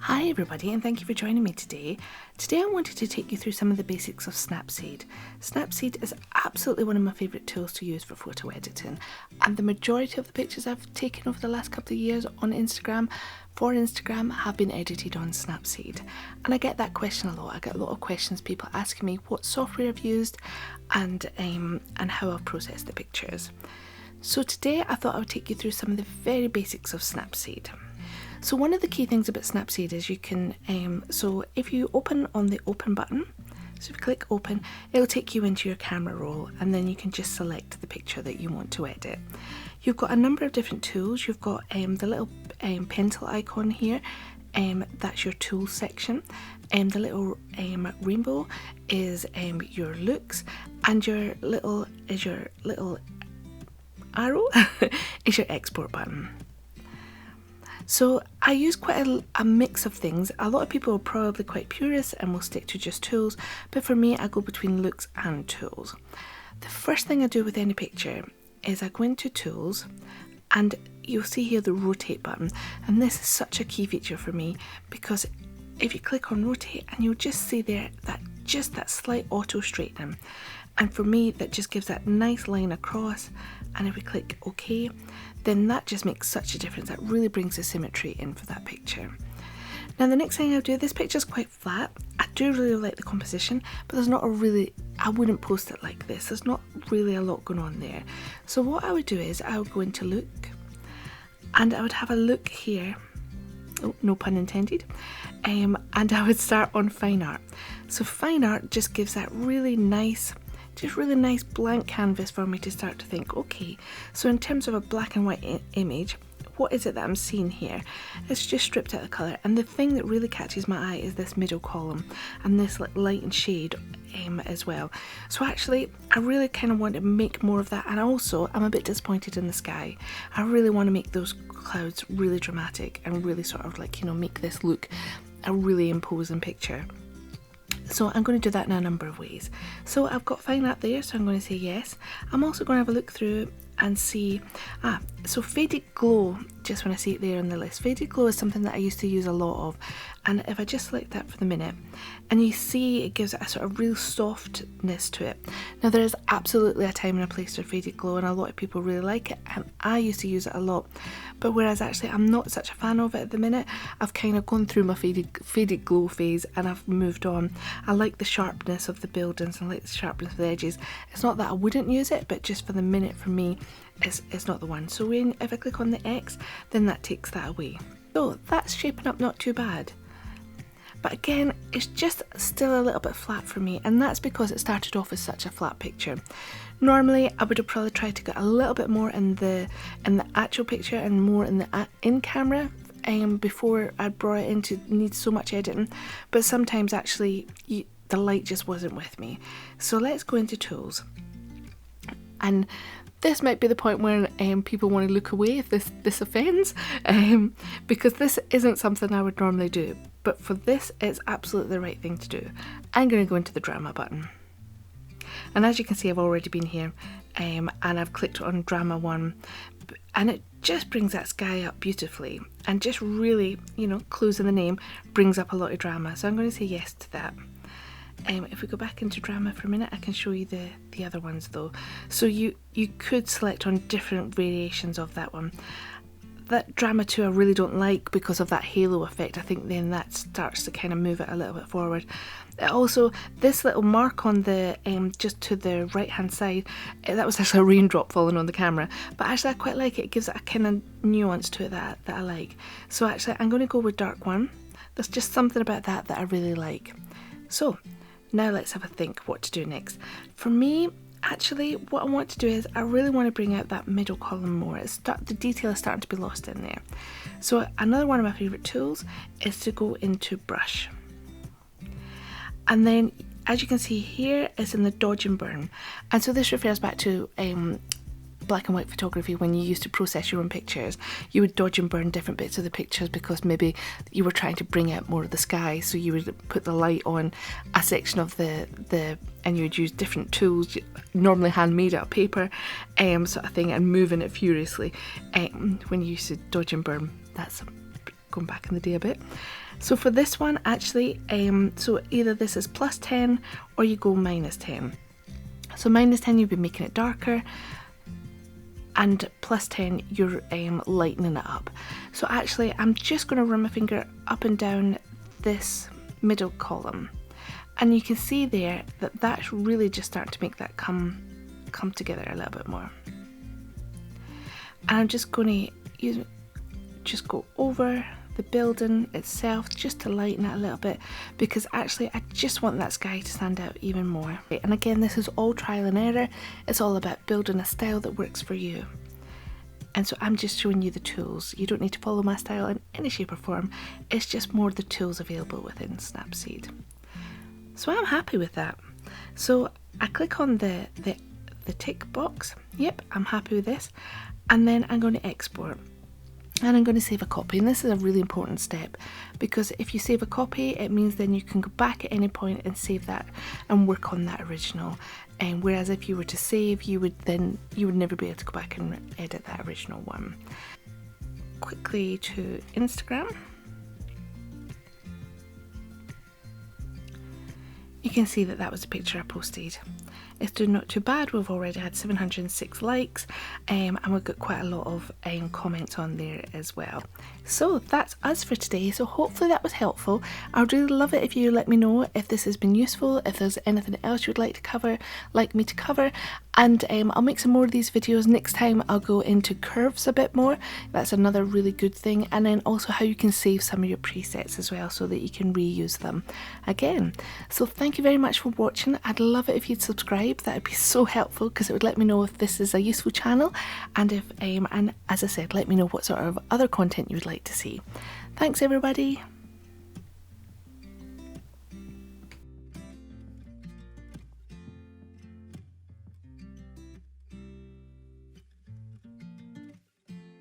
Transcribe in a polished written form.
Hi everybody, and thank you for joining me today. Today I wanted to take you through some of the basics of Snapseed. Snapseed is absolutely one of my favourite tools to use for photo editing, and the majority of the pictures I've taken over the last couple of years on Instagram for Instagram have been edited on Snapseed. And I get that question a lot. I get a lot of questions, people asking me what software I've used and how I've processed the pictures. So today I thought I would take you through some of the very basics of Snapseed. So one of the key things about Snapseed is you can, so if you open on the open button, so if you click open, it'll take you into your camera roll, and then you can just select the picture that you want to edit. You've got a number of different tools. You've got the little pencil icon here, that's your tools section. The little rainbow is your looks, and your little arrow is your export button. So I use quite a mix of things. A lot of people are probably quite purists and will stick to just tools, but for me I go between looks and tools. The first thing I do with any picture is I go into tools, and you'll see here the rotate button, and this is such a key feature for me because if you click on rotate, and you'll just see there that slight auto straightening, and for me that just gives that nice line across. And if we click OK, then that just makes such a difference. That really brings the symmetry in for that picture. Now the next thing I'll do, this picture's quite flat. I do really like the composition, but there's not I wouldn't post it like this. There's not really a lot going on there. So what I would do is I would go into look, and I would have a look here. Oh, no pun intended. And I would start on fine art. So fine art just gives that really nice blank canvas for me to start to think, okay, so in terms of a black and white image, what is it that I'm seeing here? It's just stripped out of colour, and the thing that really catches my eye is this middle column and this light and shade as well. So actually I really kind of want to make more of that, and also I'm a bit disappointed in the sky. I really want to make those clouds really dramatic and really sort of like, make this look a really imposing picture. So I'm going to do that in a number of ways. So I've got fine art there, so I'm going to say yes. I'm also going to have a look through and see, so faded glow, just when I see it there on the list. Faded glow is something that I used to use a lot of, and if I just select that for the minute, and you see it gives it a sort of real softness to it. Now there is absolutely a time and a place for faded glow, and a lot of people really like it, and I used to use it a lot, but whereas actually I'm not such a fan of it at the minute. I've kind of gone through my faded glow phase and I've moved on. I like the sharpness of the buildings, and I like the sharpness of the edges. It's not that I wouldn't use it, but just for the minute for me it's not the one. So if I click on the X, then that takes that away. So that's shaping up not too bad. But again, it's just still a little bit flat for me, and that's because it started off as such a flat picture. Normally I would have probably tried to get a little bit more in the actual picture and more in the in camera before I brought it into need so much editing, but sometimes actually the light just wasn't with me. So let's go into tools, and this might be the point where people want to look away if this offends, because this isn't something I would normally do, but for this it's absolutely the right thing to do. I'm going to go into the drama button, and as you can see I've already been here, and I've clicked on drama 1, and it just brings that sky up beautifully, and just really, clues in the name, brings up a lot of drama. So I'm going to say yes to that. If we go back into drama for a minute, I can show you the other ones though. So you could select on different variations of that one. That drama 2 I really don't like because of that halo effect. I think then that starts to kind of move it a little bit forward. Also, this little mark on the just to the right hand side, that was actually a raindrop falling on the camera, but actually I quite like it. It gives it a kind of nuance to it that I like. So actually I'm going to go with dark 1. There's just something about that I really like. So now let's have a think what to do next. For me, actually, what I want to do is I really want to bring out that middle column more. The detail is starting to be lost in there. So another one of my favourite tools is to go into brush. And then, as you can see here, it's in the dodge and burn. And so this refers back to black and white photography. When you used to process your own pictures, you would dodge and burn different bits of the pictures because maybe you were trying to bring out more of the sky, so you would put the light on a section of the and you would use different tools, normally handmade out of paper, sort of thing, and moving it furiously when you used to dodge and burn. That's going back in the day a bit. So for this one actually, so either this is +10 or you go -10. So -10 you'll be making it darker, and +10 you're lightening it up. So actually I'm just going to run my finger up and down this middle column, and you can see there that that's really just starting to make that come together a little bit more. And I'm just going to just go over the building itself just to lighten it a little bit, because actually I just want that sky to stand out even more. And again, this is all trial and error. It's all about building a style that works for you. And so I'm just showing you the tools. You don't need to follow my style in any shape or form. It's just more the tools available within Snapseed. So I'm happy with that. So I click on the tick box. Yep, I'm happy with this. And then I'm going to export. And I'm going to save a copy, and this is a really important step, because if you save a copy, it means then you can go back at any point and save that and work on that original. And whereas if you were to save, you would never be able to go back and edit that original one. Quickly to Instagram. You can see that was a picture I posted. It's doing not too bad. We've already had 706 likes, and we've got quite a lot of comments on there as well. So that's us for today. So hopefully that was helpful. I'd really love it if you let me know if this has been useful, if there's anything else you'd like me to cover, and I'll make some more of these videos. Next time I'll go into curves a bit more. That's another really good thing, and then also how you can save some of your presets as well so that you can reuse them again. So thank you very much for watching. I'd love it if you'd subscribe. That would be so helpful, because it would let me know if this is a useful channel, and if and as I said, let me know what sort of other content you would like to see. Thanks everybody.